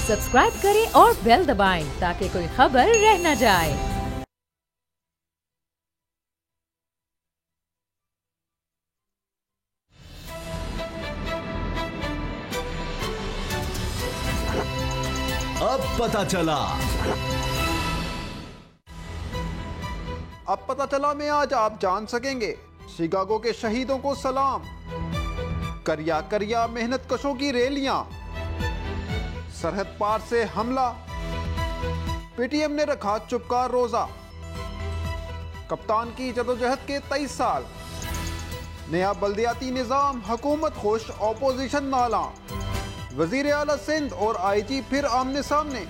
Subscribe करें और bell दबाएं ताकि कोई खबर रह न जाए। अब पता चला में आज आप जान सकेंगे शिकागो के शहीदों को सलाम, करिया करिया मेहनत कशों की रैलियां, सरहद पार से हमला, पीटीएम ने रखा चुपका रोजा, कप्तान की जदोजहद के 23 साल, नया बल्दियाती निजाम, हुकूमत खुश ऑपोजिशन नाला, वजीर आला सिंध और आईजी फिर आमने सामने।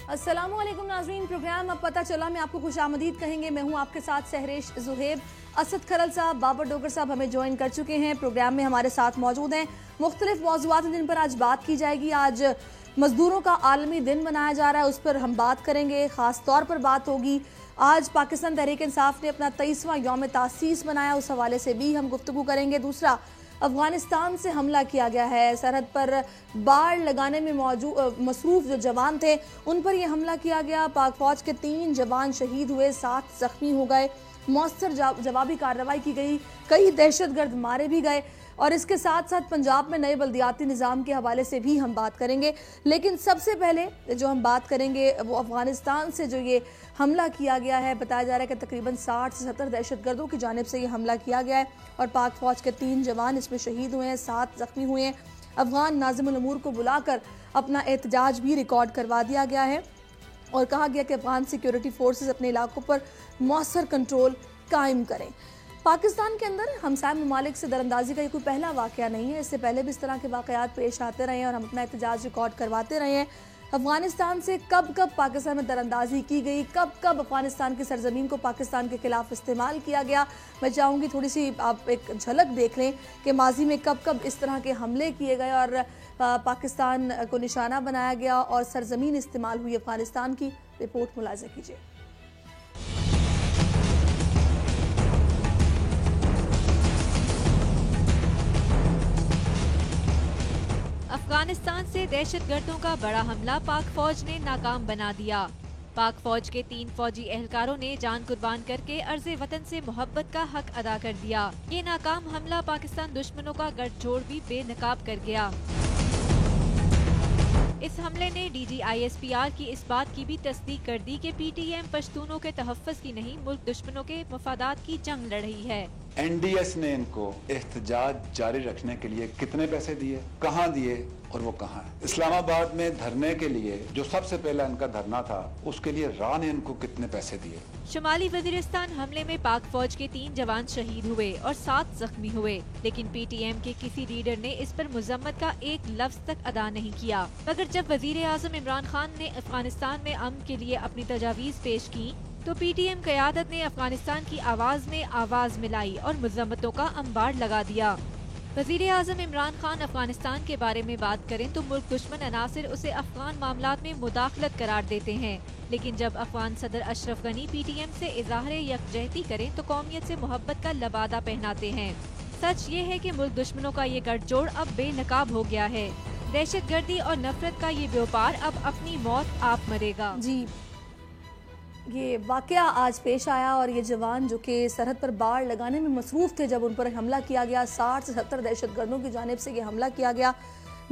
अस्सलामुअलैकुम नाज़रीन, प्रोग्राम अब पता चला में आपको खुशामदीद कहेंगे। मैं हूं आपके साथ सहरेश जुहेब। असद खरल साहब, बाबर डोगर साहब हमें ज्वाइन कर चुके हैं, प्रोग्राम में हमारे साथ मौजूद हैं। मुख्तलिफ मौज़ूआत जिन पर आज बात की जाएगी। आज मजदूरों का आलमी दिन मनाया जा रहा है, उस पर हम बात करेंगे, ख़ास तौर पर बात होगी। आज पाकिस्तान तहरीक इंसाफ ने अपना 23वां यौम तासीस मनाया, उस हवाले से भी हम गुफ्तगू करेंगे। दूसरा, अफगानिस्तान से हमला किया गया है, सरहद पर बाड़ लगाने में मसरूफ जो जवान थे उन पर यह हमला किया गया। पाक फौज के 3 जवान शहीद हुए, 7 जख्मी हो गए। मौसर जवाबी कार्रवाई की गई, कई दहशतगर्द मारे भी गए। और इसके साथ साथ पंजाब में नए बल्दियाती निज़ाम के हवाले से भी हम बात करेंगे। लेकिन सबसे पहले जो हम बात करेंगे वो अफगानिस्तान से जो ये हमला किया गया है। बताया जा रहा है कि तकरीबन 60 से 70 दहशतगर्दों की जानिब से ये हमला किया गया है और पाक फौज के 3 जवान इसमें शहीद हुए हैं, 7 जख्मी हुए हैं। अफगान नाज़िमुल उमूर को बुलाकर अपना एहतजाज भी रिकॉर्ड करवा दिया गया है और कहा गया कि अफगान सिक्योरिटी फोर्सेस अपने इलाकों पर मौसर कंट्रोल कायम करें। पाकिस्तान के अंदर हमसाय ममालिक से दरअंदाजी का ये कोई पहला वाक़या नहीं है, इससे पहले भी इस तरह के वाक़यात पेश आते रहे हैं और हम अपना एहतजाज रिकॉर्ड करवाते रहे हैं। अफगानिस्तान से कब कब पाकिस्तान में दरअंदाजी की गई, कब कब अफगानिस्तान की सरजमीन को पाकिस्तान के खिलाफ इस्तेमाल किया गया। मैं चाहूँगी थोड़ी सी आप एक झलक देख लें कि माजी में कब कब इस तरह के हमले किए गए और पाकिस्तान को निशाना बनाया गया और सरजमीन इस्तेमाल हुई अफगानिस्तान की। रिपोर्ट मुलाज़ा कीजिए। अफगानिस्तान से दहशतगर्दों का बड़ा हमला पाक फौज ने नाकाम बना दिया। पाक फौज के 3 फौजी एहलकारों ने जान कुर्बान करके अर्ज़े वतन से मोहब्बत का हक अदा कर दिया। ये नाकाम हमला पाकिस्तान दुश्मनों का गठजोड़ भी बेनकाब कर गया। इस हमले ने DGISPR की इस बात की भी तस्दीक कर दी कि PTM पश्तूनों के तहफ़्फ़ुज़ की नहीं, मुल्क दुश्मनों के मफादात की जंग लड़ रही है। NDS ने इनको एहतजाज जारी रखने के लिए कितने पैसे दिए, कहाँ दिए और वो कहाँ है? इस्लामाबाद में धरने के लिए जो सबसे पहला इनका धरना था, उसके लिए राह ने इनको कितने पैसे दिए? शुमाली वजीरिस्तान हमले में पाक फौज के 3 जवान शहीद हुए और 7 जख्मी हुए, लेकिन PTM के किसी लीडर ने इस पर मुजम्मत का एक लफ्ज तक अदा नहीं किया। मगर जब वजीर आज़म इमरान खान ने अफगानिस्तान में अमन के लिए अपनी तजावीज़ पेश की तो PTM क़यादत ने अफगानिस्तान की आवाज़ में आवाज़ मिलाई और मुज़म्मतों का अंबार लगा दिया। वज़ीर आज़म इमरान खान अफगानिस्तान के बारे में बात करें तो मुल्क दुश्मन अनासिर उसे अफगान मामलात में मुदाखलत करार देते हैं, लेकिन जब अफगान सदर अशरफ गनी PTM से इज़हार यकजहती करें तो कौमियत से मोहब्बत का लबादा पहनाते हैं। सच ये है कि मुल्क दुश्मनों का ये गठजोड़ अब बेनकाब हो गया है। दहशतगर्दी और नफरत का ये व्यापार अब अपनी मौत आप मरेगा। जी, ये वाक़या आज पेश आया और ये जवान जो कि सरहद पर बाड़ लगाने में मसरूफ़ थे, जब उन पर हमला किया गया, 60 से 70 दहशतगर्दों की जानिब से ये हमला किया गया।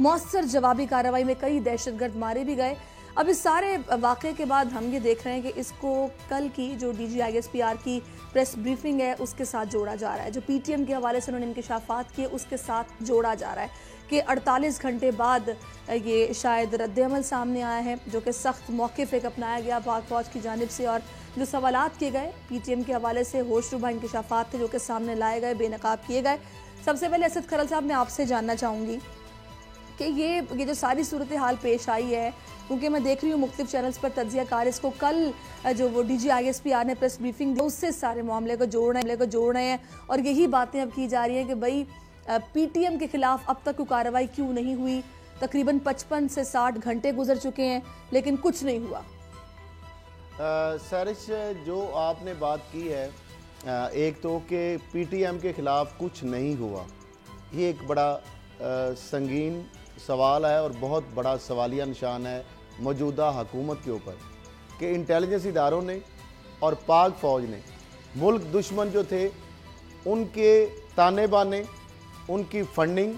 मौसर जवाबी कार्रवाई में कई दहशतगर्द मारे भी गए। अब इस सारे वाक़े के बाद हम ये देख रहे हैं कि इसको कल की जो DGISPR की प्रेस ब्रीफिंग है उसके साथ जोड़ा जा रहा है, जो PTM के हवाले से उन्होंने इंकशाफात किए उसके साथ जोड़ा जा रहा है कि 48 घंटे बाद ये शायद रद्द-ए-अमल सामने आया है, जो कि सख्त मौक़िफ़ एक अपनाया गया पाक फौज की जानिब से। और जो सवालात किए गए PTM के हवाले से होशरुबा इंकशाफात थे जो कि सामने लाए गए, बेनकाब किए गए। सबसे पहले असद खरल साहब, मैं आपसे जानना चाहूँगी कि ये जो सारी सूरत हाल पेश आई है, क्योंकि मैं देख रही हूँ मुख्तलिफ चैनल्स पर तज्ज़िया कार इसको कल जो वो DGISPR ने प्रेस ब्रीफिंग दी उससे सारे मामले को जोड़ रहे हैं और यही बातें अब की जा रही हैं कि भाई PTM के खिलाफ अब तक कोई कार्रवाई क्यों नहीं हुई। तकरीबन 55 से 60 घंटे गुजर चुके हैं लेकिन कुछ नहीं हुआ। सारिश, जो आपने बात की है, एक तो कि PTM के खिलाफ कुछ नहीं हुआ, ये एक बड़ा संगीन सवाल है और बहुत बड़ा सवालिया निशान है मौजूदा हुकूमत के ऊपर कि इंटेलिजेंस इदारों ने और पाक फ़ौज ने मुल्क दुश्मन जो थे उनके ताने बाने, उनकी फंडिंग,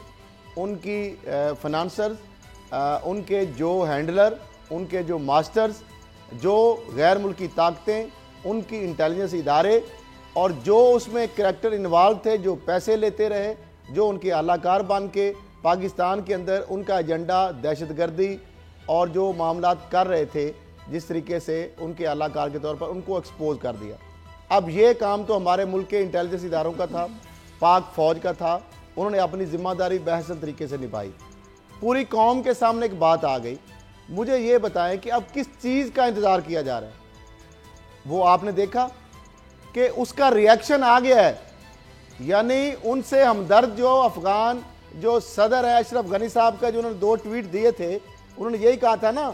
उनकी फाइनेंसर्स, उनके जो हैंडलर, उनके जो मास्टर्स, जो गैर मुल्की ताकतें, उनकी इंटेलिजेंस इदारे और जो उसमें करैक्टर इन्वॉल्व थे, जो पैसे लेते रहे, जो उनके आलाकार बन के पाकिस्तान के अंदर उनका एजेंडा दहशतगर्दी और जो मामलात कर रहे थे, जिस तरीके से उनके आलाकार के तौर पर उनको एक्सपोज कर दिया। अब ये काम तो हमारे मुल्क के इंटेलिजेंस इदारों का था, पाक फ़ौज का था। उन्होंने अपनी जिम्मेदारी बेहसन तरीके से निभाई। पूरी कौम के सामने एक बात आ गई। मुझे ये बताएं कि अब किस चीज़ का इंतज़ार किया जा रहा है? वो आपने देखा कि उसका रिएक्शन आ गया है, यानी उनसे हमदर्द जो अफ़गान जो सदर है अशरफ गनी साहब का, जो उन्होंने 2 ट्वीट दिए थे, उन्होंने यही कहा था ना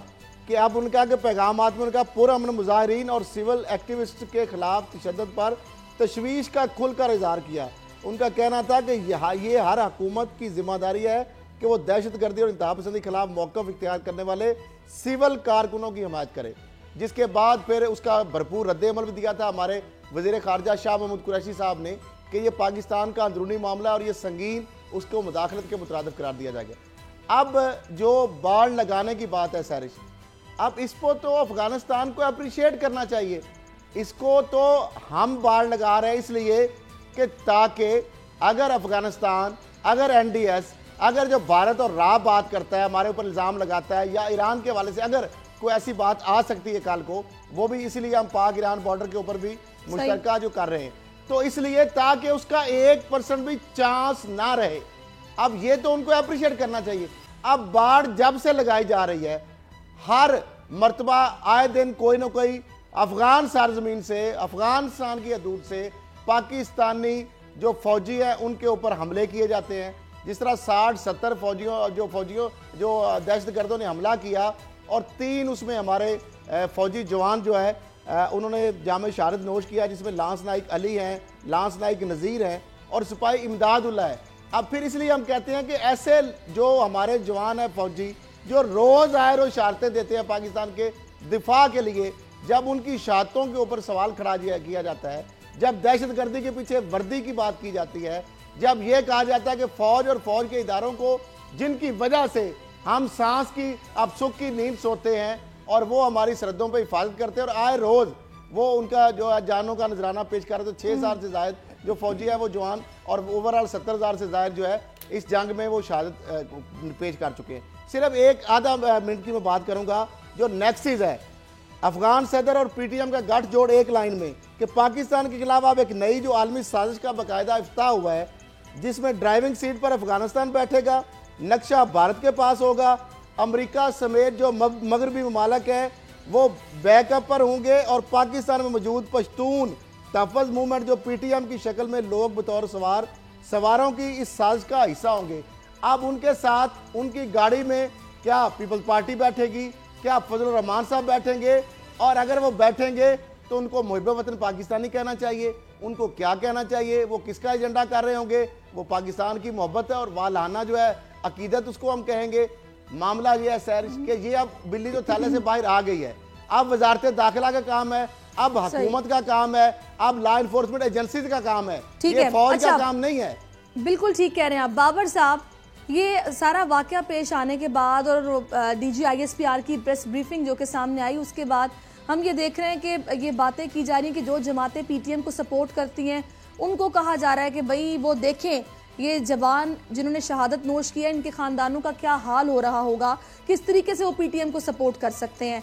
कि आप उनका के पैगामात में उनका पुरअमन मुजाहिरीन और सिविल एक्टिविस्ट के खिलाफ तशद्दुद पर तशवीश का खुलकर इजहार किया। उनका कहना था कि ये हर हुकूमत की जिम्मेदारी है कि वो दहशतगर्दी और इंतहा पसंदी के खिलाफ मौक़िफ़ इख्तियार करने वाले सिविल कारकुनों की हिमायत करे। जिसके बाद फिर उसका भरपूर रद्द-ए-अमल भी दिया था हमारे वज़ीर ख़ारजा शाह महमूद कुरैशी साहब ने कि ये पाकिस्तान का अंदरूनी मामला और ये संगीन, उसको मुदाखलत के मुतरादिफ करार दिया जाएगा। अब जो बाड़ लगाने की बात है सैरिश, अब इसको तो अफ़गानिस्तान को अप्रिशिएट करना चाहिए। इसको तो हम बाड़ लगा रहे हैं इसलिए कि ताकि अगर अफ़गानिस्तान, अगर NDS, अगर जो भारत और राह बात करता है, हमारे ऊपर इल्ज़ाम लगाता है, या ईरान के हवाले से अगर कोई ऐसी बात आ सकती है कल को, वो भी इसलिए हम पाक ईरान बॉर्डर के ऊपर भी मुश्तरका जो कर रहे हैं, तो इसलिए ताकि उसका 1% भी चांस ना रहे। अब ये तो उनको अप्रिशिएट करना चाहिए। अब बाढ़ जब से लगाई जा रही है, हर मर्तबा आए दिन कोई ना कोई अफगान सरजमीन से, अफगानिस्तान की हदूद से पाकिस्तानी जो फौजी हैं उनके ऊपर हमले किए जाते हैं। जिस तरह 60-70 फौजियों जो दहशतगर्दों ने हमला किया और 3 उसमें हमारे फौजी जवान जो है उन्होंने जाम शहादत नोश किया, जिसमें लांस नाइक अली हैं, लांस नाइक नज़ीर हैं और सिपाही इमदादुल्लाह है। अब फिर इसलिए हम कहते हैं कि ऐसे जो हमारे जवान हैं फौजी जो रोज़ आए रोज़ शहादतें देते हैं पाकिस्तान के दिफा के लिए, जब उनकी शहादतों के ऊपर सवाल खड़ा किया जाता है, जब दहशतगर्दी के पीछे वर्दी की बात की जाती है, जब यह कहा जाता है कि फ़ौज और फ़ौज के इदारों को जिनकी वजह से हम सांस की अब सुख की नींद सोते हैं और वो हमारी सरहदों पर हिफाजत करते हैं और आए रोज़ वो उनका जो जानों का नजराना पेश कर रहे, तो 6 साल से जायद जो फौजी है वो जवान और ओवरऑल 70,000 से जायद जो है इस जंग में वो शहादत पेश कर चुके हैं। सिर्फ एक आधा मिनट की मैं बात करूंगा। जो नेक्सिस है अफगान सदर और PTM का गठजोड़ एक लाइन में कि पाकिस्तान के खिलाफ अब एक नई जो आलमी साजिश का बाकायदा इफ्ताह हुआ है, जिसमें ड्राइविंग सीट पर अफगानिस्तान बैठेगा, नक्शा भारत के पास होगा, अमेरिका समेत जो मगरबी ममालिक है वो बैकअप पर होंगे और पाकिस्तान में मौजूद पश्तून तहफ़्फ़ुज़ मूवमेंट जो PTM की शक्ल में लोग बतौर सवारों की इस साजिश का हिस्सा होंगे। अब उनके साथ उनकी गाड़ी में क्या पीपल्स पार्टी बैठेगी, क्या फजलुर रहमान साहब बैठेंगे, और अगर वो बैठेंगे तो उनको मुहिब वतन पाकिस्तानी कहना चाहिए, उनको क्या कहना चाहिए, वो किसका एजेंडा कर रहे होंगे, वो पाकिस्तान की मोहब्बत है और वालाना जो है अकीदत उसको हम कहेंगे। मामला ये है सर कि ये अब बिल्ली जो थैले से बाहर आ गई है, अब वजारत दाखिला का काम है, अब हुकूमत का काम है, अब लॉ इन्फोर्समेंट एजेंसीज का काम है, ये फौज का काम नहीं है। बिल्कुल ठीक कह रहे हैं आप बाबर साहब। ये सारा वाकया पेश आने के बाद और DG ISPR की प्रेस ब्रीफिंग जो कि सामने आई, उसके बाद हम ये देख रहे हैं कि ये बातें की जा रही हैं कि जो जमातें PTM को सपोर्ट करती हैं उनको कहा जा रहा है कि भाई वो देखें ये जवान जिन्होंने शहादत नोश किया, इनके ख़ानदानों का क्या हाल हो रहा होगा, किस तरीके से वो PTM को सपोर्ट कर सकते हैं।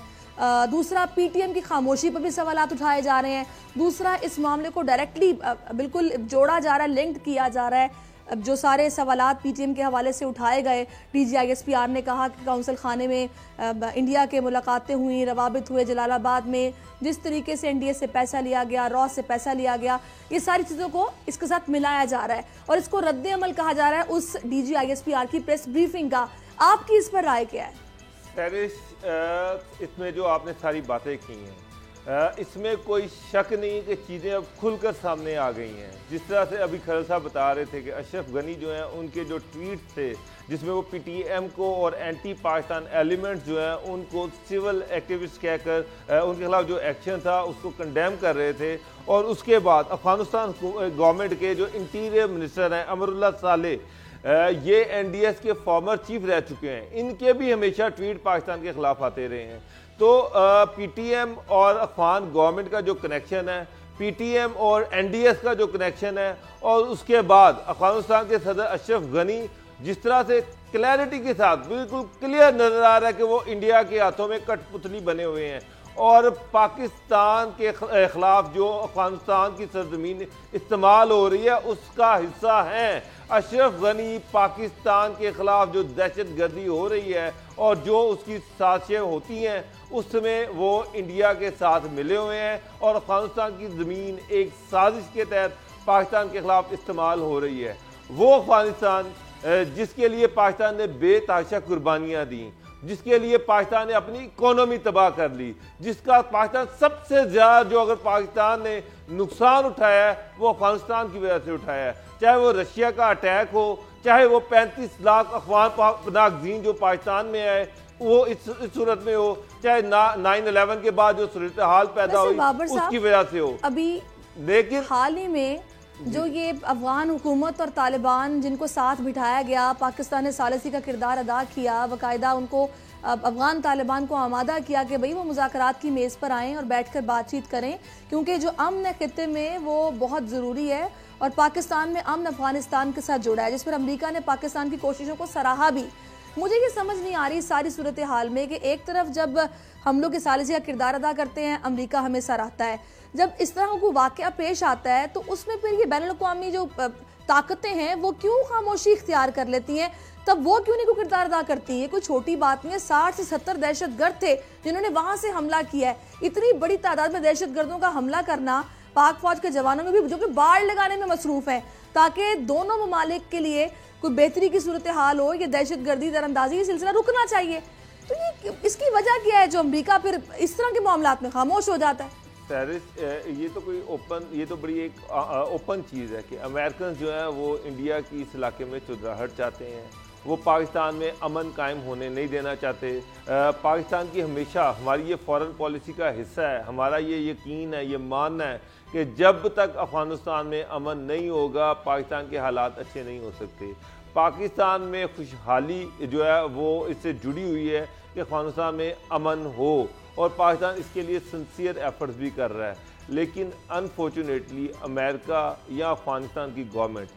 दूसरा, PTM की खामोशी पर भी सवालात उठाए जा रहे हैं। दूसरा, इस मामले को डायरेक्टली बिल्कुल जोड़ा जा रहा है, लिंक्ड किया जा रहा है। जो सारे सवालात PTM के हवाले से उठाए गए, DG ISPR ने कहा कि काउंसिल खाने में इंडिया के मुलाकातें हुई, रवाबित हुए जलालाबाद में, जिस तरीके से NDA से पैसा लिया गया, रॉ से पैसा लिया गया, ये सारी चीज़ों को इसके साथ मिलाया जा रहा है और इसको रद्द अमल कहा जा रहा है उस DG ISPR की प्रेस ब्रीफिंग का। आपकी इस पर राय क्या है? इसमें जो आपने सारी बातें की हैं, इसमें कोई शक नहीं कि चीज़ें अब खुलकर सामने आ गई हैं। जिस तरह से अभी खरल साहब बता रहे थे कि अशरफ गनी जो हैं उनके जो ट्वीट थे जिसमें वो PTM को और एंटी पाकिस्तान एलिमेंट्स जो हैं उनको सिविल एक्टिविस्ट कहकर उनके खिलाफ जो एक्शन था उसको कंडेम कर रहे थे। और उसके बाद अफगानिस्तान गवर्नमेंट के जो इंटीरियर मिनिस्टर हैं अमरुल्लाह सालेह, ये NDS के फॉर्मर चीफ रह चुके हैं, इनके भी हमेशा ट्वीट पाकिस्तान के खिलाफ आते रहे हैं। तो PTM और अफगान गवर्नमेंट का जो कनेक्शन है, PTM और NDS का जो कनेक्शन है, और उसके बाद अफगानिस्तान के सदर अशरफ गनी जिस तरह से क्लैरिटी के साथ बिल्कुल क्लियर नजर आ रहा है कि वो इंडिया के हाथों में कठपुतली बने हुए हैं और पाकिस्तान के खिलाफ जो अफगानिस्तान की सरजमीन इस्तेमाल हो रही है उसका हिस्सा हैं। अशरफ गनी पाकिस्तान के खिलाफ जो दहशत गर्दी हो रही है और जो उसकी साजिशें होती हैं उसमें वो इंडिया के साथ मिले हुए हैं और अफगानिस्तान की ज़मीन एक साजिश के तहत पाकिस्तान के खिलाफ इस्तेमाल हो रही है। वो अफगानिस्तान जिसके लिए पाकिस्तान ने बेतहाशा कुर्बानियाँ दी, जिसके लिए पाकिस्तान ने अपनी इकोनॉमी तबाह कर ली, जिसका पाकिस्तान सबसे ज़्यादा जो अगर पाकिस्तान ने नुकसान उठाया है वो अफगानिस्तान की वजह से उठाया है। चाहे वो रशिया का अटैक हो, चाहे वो 35 लाख अफगान पनाहगज़ीन जो पाकिस्तान में आए वो इस सूरत में हो, चाहे 9/11 के बाद जो सूरत हाल पैदा हुई उसकी वजह से हो। अभी लेकिन हाल ही में जो ये अफगान हुकूमत और तालिबान जिनको साथ बिठाया गया, पाकिस्तान ने सालिसी का किरदार अदा किया, बाकायदा उनको अफगान तालिबान को आमादा किया कि भाई वो मुज़ाकरात की मेज़ पर आएँ और बैठकर बातचीत करें, क्योंकि जो अमन है खित्ते में वो बहुत ज़रूरी है और पाकिस्तान में अमन अफगानिस्तान के साथ जुड़ा है, जिस पर अमेरिका ने पाकिस्तान की कोशिशों को सराहा भी। मुझे ये समझ नहीं आ रही सारी सूरत हाल में कि एक तरफ जब हम लोग सालिसी का किरदार अदा करते हैं अमेरिका हमें सराहता है, जब इस तरह को वाक़या पेश आता है तो उसमें फिर ये बैनुल-अक़वामी जो ताकतें हैं वो क्यों खामोशी इख्तियार कर लेती हैं, तब वो क्यों नहीं को किरदार अदा करती हैं। कोई छोटी बात नहीं है, 60 से 70 दहशतगर्द थे जिन्होंने वहाँ से हमला किया है। इतनी बड़ी तादाद में दहशतगर्दों का हमला करना पाक फौज के जवानों में भी जो कि बाढ़ लगाने में मसरूफ़ हैं ताकि दोनों ममालिक के लिए कोई बेहतरी की सूरत हाल हो, ये दहशतगर्दी दरअंदाजी सिलसिला रुकना चाहिए। तो ये इसकी वजह क्या है जो अमेरिका फिर इस तरह के मामलात में खामोश हो जाता है? ये तो कोई ये तो बड़ी एक ओपन चीज़ है कि अमेरिकन जो है वो इंडिया की इस इलाके में चुदराहट चाहते हैं, वो पाकिस्तान में अमन कायम होने नहीं देना चाहते। पाकिस्तान की हमेशा हमारी ये फॉरेन पॉलिसी का हिस्सा है, हमारा ये यकीन है, ये मानना है कि जब तक अफगानिस्तान में अमन नहीं होगा पाकिस्तान के हालात अच्छे नहीं हो सकते। पाकिस्तान में खुशहाली जो है वो इससे जुड़ी हुई है कि अफगानिस्तान में अमन हो और पाकिस्तान इसके लिए सिंसियर एफर्ट्स भी कर रहा है। लेकिन अनफॉर्चुनेटली अमेरिका या अफगानिस्तान की गवर्नमेंट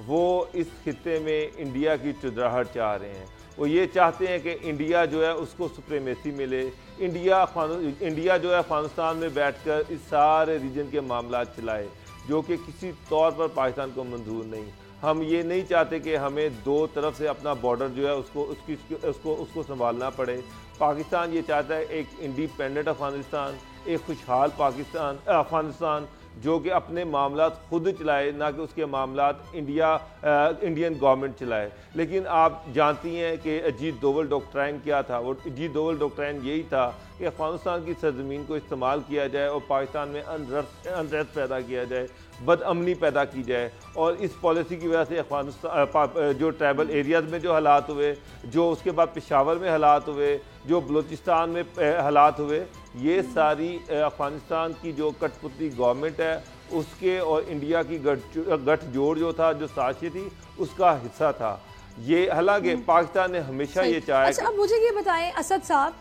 वो इस खित्ते में इंडिया की चुदराहट चाह रहे हैं। वो ये चाहते हैं कि इंडिया जो है उसको सुप्रीमेसी मिले, इंडिया जो है अफगानिस्तान में बैठकर इस सारे रीजन के मामला चलाए, जो कि किसी तौर पर पाकिस्तान को मंजूर नहीं। हम ये नहीं चाहते कि हमें दो तरफ से अपना बॉर्डर जो है उसको संभालना पड़े। पाकिस्तान ये चाहता है एक इंडिपेंडेंट अफगानिस्तान, एक खुशहाल अफगानिस्तान जो कि अपने मामलात खुद चलाए, ना कि उसके मामलात इंडियन गवर्नमेंट चलाए। लेकिन आप जानती हैं कि अजीत दोवल डॉक्ट्राइन क्या था। वो अजीत दोवल डॉक्ट्राइन यही था कि अफगानिस्तान की सरजमीन को इस्तेमाल किया जाए और पाकिस्तान में अनरेस्ट पैदा किया जाए, बदअमनी पैदा की जाए। और इस पॉलिसी की वजह से अफगानिस्तान जो ट्राइबल एरियाज़ में जो हालात हुए, जो उसके बाद पेशावर में हालात हुए, जो बलूचिस्तान में हालात हुए, ये सारी अफगानिस्तान की जो कठपुतली गवर्नमेंट है उसके और इंडिया की गठजोड़ जो था, जो साजिश थी, उसका हिस्सा था ये। हालांकि पाकिस्तान ने हमेशा ये चाहा। अच्छा, अब मुझे ये बताएं असद साहब,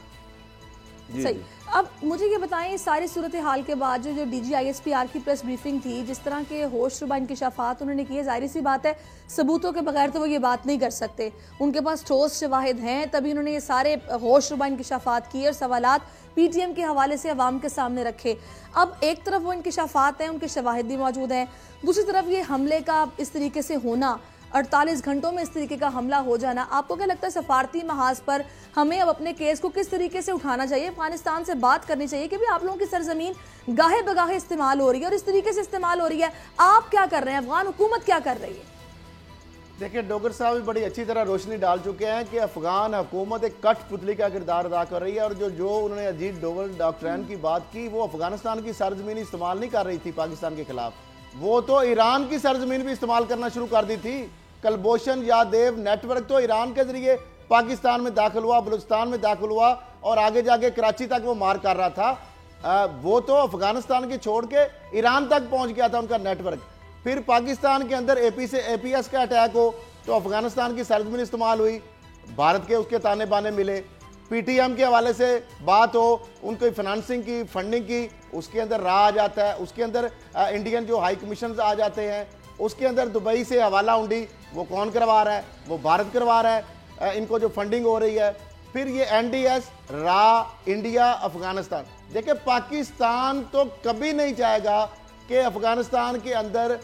सही, अब मुझे ये बताएं सारी सूरत हाल के बाद जो DGISPR की प्रेस ब्रीफिंग थी, जिस तरह के होशरुबा इंकशाफात उन्होंने किए, जाहिर सी बात है सबूतों के बगैर तो वो ये बात नहीं कर सकते, उनके पास ठोस शवाहिद हैं, तभी उन्होंने ये सारे होशरुबा इंकशाफात किए और सवालात PTM के हवाले से अवाम के सामने रखे। अब एक तरफ वो इंकशाफात हैं, उनके शवाहिद भी मौजूद हैं, दूसरी तरफ ये हमले का इस तरीके से होना, 48 घंटों में इस तरीके का हमला हो जाना, आपको क्या लगता है सफारती महाज पर हमें अब अपने केस को किस तरीके से उठाना चाहिए? अफगानिस्तान से बात करनी चाहिए कि भाई आप लोगों की सरजमीन गाहे बगाहे इस्तेमाल हो रही है और इस तरीके से इस्तेमाल हो रही है, आप क्या कर रहे हैं, अफगान हुकूमत क्या कर रही है? देखिए डोगर साहब भी बड़ी अच्छी तरह रोशनी डाल चुके हैं कि अफगान हुकूमत एक कठपुतली का किरदार अदा कर रही है, और जो उन्होंने अजीत डोवल डॉक्ट्रिन की बात की, वो अफगानिस्तान की सरजमीन इस्तेमाल नहीं कर रही थी पाकिस्तान के खिलाफ, वो तो ईरान की सरजमीन भी इस्तेमाल करना शुरू कर दी थी। कलभूषण यादव नेटवर्क तो ईरान के जरिए पाकिस्तान में दाखिल हुआ, बलूचिस्तान में दाखिल हुआ और आगे जाके कराची तक वो मार कर रहा था। वो तो अफगानिस्तान की छोड़ के ईरान तक पहुंच गया था उनका नेटवर्क। फिर पाकिस्तान के अंदर एपीएस का अटैक हो तो अफगानिस्तान की सरजमीन इस्तेमाल हुई, भारत के उसके ताने बाने मिले। पीटीएम के हवाले से बात हो, उनको फाइनेंसिंग की, फंडिंग की, उसके अंदर राह आ जाता है, उसके अंदर इंडियन जो हाई कमीशन आ जाते हैं, उसके अंदर दुबई से हवाला उंडी वो कौन करवा रहा है, वो भारत करवा रहा है, इनको जो फंडिंग हो रही है। फिर ये एनडीएस, राह, इंडिया, अफगानिस्तान। देखिए पाकिस्तान तो कभी नहीं चाहेगा कि अफगानिस्तान के अंदर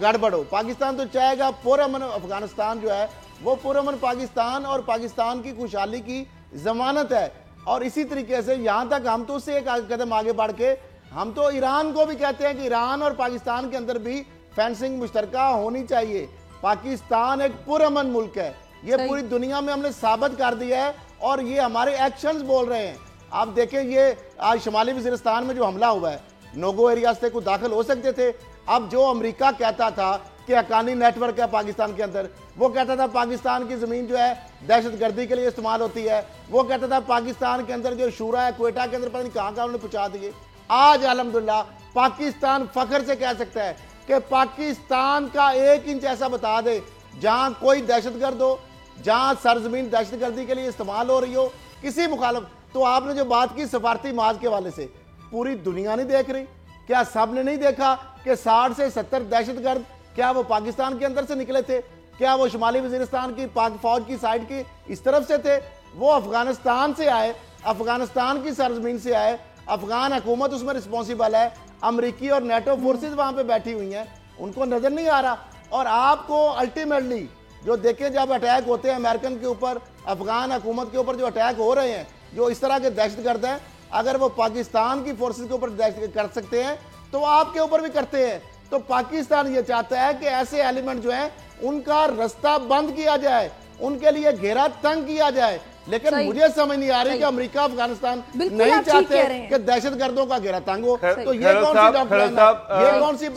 गड़बड़ हो, पाकिस्तान तो चाहेगा पुरअमन अफगानिस्तान जो है वो पुरअमन पाकिस्तान और पाकिस्तान की खुशहाली की जमानत है। और इसी तरीके से यहाँ तक हम तो उससे एक कदम आगे बढ़ के हम तो ईरान को भी कहते हैं कि ईरान और पाकिस्तान के अंदर भी फेंसिंग मुश्तरका होनी चाहिए। पाकिस्तान एक पुरअमन मुल्क है, ये पूरी दुनिया में हमने साबित कर दिया है और ये हमारे एक्शंस बोल रहे हैं। आप देखें ये आज शुमाली वज़ीरिस्तान में जो हमला हुआ है, नोगो एरिया से कुछ दाखिल हो सकते थे। अब जो अमेरिका कहता था कि हक्कानी नेटवर्क है पाकिस्तान के अंदर, वो कहता था पाकिस्तान की ज़मीन जो है दहशतगर्दी के लिए इस्तेमाल होती है, वो कहता था पाकिस्तान के अंदर जो शूरा है क्वेटा के अंदर पता नहीं कहाँ उन्होंने पहुँचा दिए। आज अल्हम्दुलिल्लाह पाकिस्तान फख्र से कह सकता है कि पाकिस्तान का 1 इंच ऐसा बता दे जहाँ कोई दहशतगर्द हो, जहाँ सरजमीन दहशतगर्दी के लिए इस्तेमाल हो रही हो, किसी मुखालफ। तो आपने जो बात की सफारती माज के हवाले से, पूरी दुनिया नहीं देख रही क्या? सबने नहीं देखा कि 60 से 70 दहशतगर्द क्या वो पाकिस्तान के अंदर से निकले थे? क्या वो शुमाली वज़ीरिस्तान की पाक फौज की साइड की इस तरफ से थे? वो अफगानिस्तान से आए, अफगानिस्तान की सरजमीन से आए, अफगान हुकूमत उसमें रिस्पॉन्सिबल है, अमरीकी और नेटो फोर्सेज वहां पे बैठी हुई हैं, उनको नजर नहीं आ रहा। और आपको अल्टीमेटली जो देखें जब अटैक होते हैं अमेरिकन के ऊपर, अफगान हुकूमत के ऊपर जो अटैक हो रहे हैं, जो इस तरह के दहशतगर्द हैं, अगर वो पाकिस्तान की फोर्सेज के ऊपर कर सकते हैं तो आपके ऊपर भी करते हैं। तो पाकिस्तान ये चाहता है कि ऐसे एलिमेंट जो हैं उनका रास्ता बंद किया जाए, उनके लिए घेरा तंग किया जाए। लेकिन मुझे समझ नहीं आ रही कि अमेरिका अफगानिस्तान नहीं चाहते कि दहशतगर्दों का घेरा तंग हो। तो ये कौन सी डॉक्ट्रिन है? ये कौन सी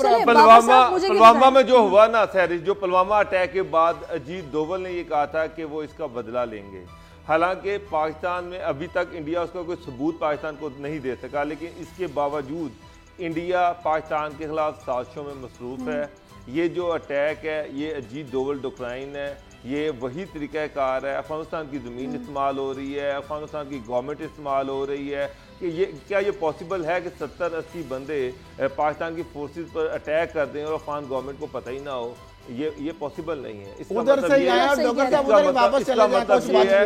पुलवामा में जो हुआ ना सहरिश, जो पुलवामा अटैक के बाद अजीत डोवल ने ये कहा था कि वो इसका बदला लेंगे। हालांकि पाकिस्तान में अभी तक इंडिया उसका कोई सबूत पाकिस्तान को नहीं दे सका, लेकिन इसके बावजूद इंडिया पाकिस्तान के खिलाफ साजिशों में मसरूफ़ है। ये जो अटैक है ये अजीत डोवल डॉक्ट्रिन है, ये वही तरीक़ाकार है। अफगानिस्तान की ज़मीन इस्तेमाल हो रही है, अफगानिस्तान की गवर्नमेंट इस्तेमाल हो रही है कि ये क्या ये पॉसिबल है कि 70-80 बंदे पाकिस्तान की फोर्सेस पर अटैक कर दें और अफगान गवर्नमेंट को पता ही ना हो? ये पॉसिबल नहीं है। उधर से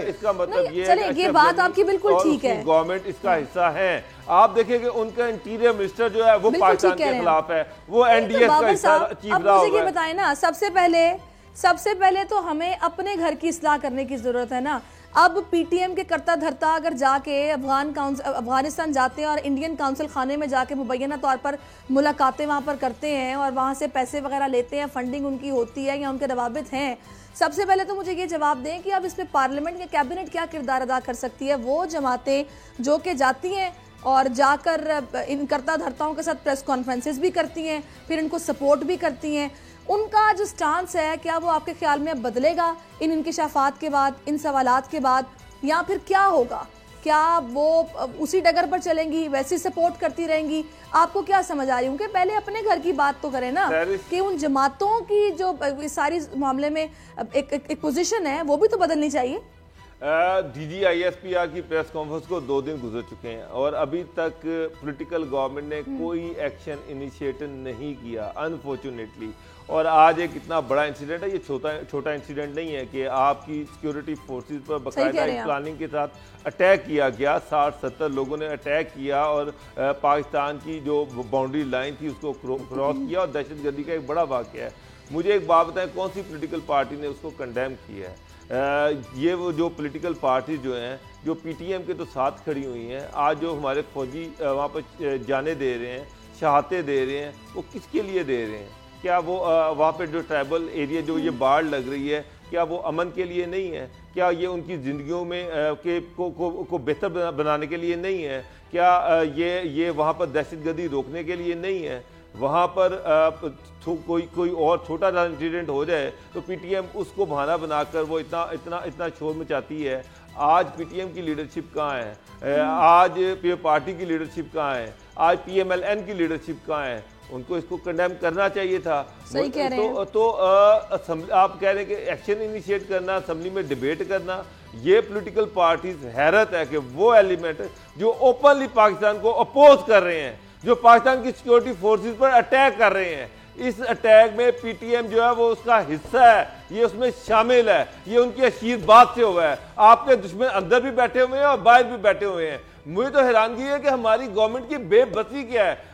इसका मतलब ये है, ये बात आपकी बिल्कुल ठीक है, गवर्नमेंट इसका हिस्सा है। आप देखें कि उनका इंटीरियर मिनिस्टर जो है वो पाकिस्तान के खिलाफ है, वो एनडीएस का हिस्सा चीफ रहा हुआ है। ये बताएं ना, सबसे पहले तो हमें अपने घर की इस्लाह करने की जरूरत है ना। अब पीटीएम के करता धरता अगर जाके अफगानिस्तान जाते हैं और इंडियन काउंसिल खाने में जाके मुबैना तौर पर मुलाकातें वहाँ पर करते हैं और वहाँ से पैसे वगैरह लेते हैं, फंडिंग उनकी होती है या उनके रवाबित हैं, सबसे पहले तो मुझे ये जवाब दें कि अब इसमें पार्लियामेंट या कैबिनेट क्या किरदार अदा कर सकती है? वो जमातें जो कि जाती हैं और जाकर इन करता धरताओं के साथ प्रेस कॉन्फ्रेंसेस भी करती हैं, फिर इनको सपोर्ट भी करती हैं, उनका जो स्टांस है क्या वो आपके ख्याल में बदलेगा इन इंकिशाफात के बाद, इन सवालात के बाद, या फिर क्या होगा? क्या वो उसी डगर पर चलेंगी, वैसे सपोर्ट करती रहेंगी? आपको क्या समझ आ रही है? पहले अपने घर की बात तो करें ना कि उन जमातों की जो इस सारी मामले में एक पोजीशन है वो भी तो बदलनी चाहिए। DGISPR की प्रेस कॉन्फ्रेंस को 2 दिन गुजर चुके हैं और अभी तक पॉलिटिकल गवर्नमेंट ने कोई एक्शन इनिशिएट नहीं किया, अनफॉर्चुनेटली। और आज एक इतना बड़ा इंसिडेंट है, ये छोटा इंसिडेंट नहीं है कि आपकी सिक्योरिटी फोर्सेस पर बाकायदा एक प्लानिंग के साथ अटैक किया गया, 60-70 लोगों ने अटैक किया और पाकिस्तान की जो बाउंड्री लाइन थी उसको क्रॉस किया और दहशतगर्दी का एक बड़ा वाक़या है। मुझे एक बात बताएं, कौन सी पॉलिटिकल पार्टी ने उसको कंडेम किया है? ये वो जो पॉलिटिकल पार्टी जो हैं, जो पीटीएम के तो साथ खड़ी हुई हैं, आज जो हमारे फौजी वहाँ पर जाने दे रहे हैं, शहादतें दे रहे हैं, वो किसके लिए दे रहे हैं? क्या वो वहाँ पे जो ट्राइबल एरिया जो ये बाढ़ लग रही है, क्या वो अमन के लिए नहीं है? क्या ये उनकी ज़िंदगियों में को बेहतर बनाने के लिए नहीं है? क्या ये वहाँ पर दहशतगर्दी रोकने के लिए नहीं है? वहाँ पर कोई और छोटा सा इंसिडेंट हो जाए तो पीटीएम उसको बहाना बनाकर वो इतना शोर मचाती है। आज पीटीएम की लीडरशिप कहाँ है? आज पार्टी की लीडरशिप कहाँ है? आज पीएमएलएन की लीडरशिप कहाँ है? उनको इसको कंडेम करना चाहिए था। सही कह रहे हैं। तो आप कह रहे हैं कि एक्शन इनिशिएट करना, असेंबली में डिबेट करना, ये पॉलिटिकल पार्टीज हैरत है कि वो एलिमेंट जो ओपनली पाकिस्तान को अपोज कर रहे हैं, जो पाकिस्तान की सिक्योरिटी फोर्सेस पर अटैक कर रहे हैं, इस अटैक में पीटीएम जो है वो उसका हिस्सा है, ये उसमें शामिल है, ये उनकी आशीर्वाद से हुआ है। आपके दुश्मन अंदर भी बैठे हुए हैं और बाहर भी बैठे हुए हैं। मुझे तो हैरानगी है कि हमारी गवर्नमेंट की बेबसी क्या है।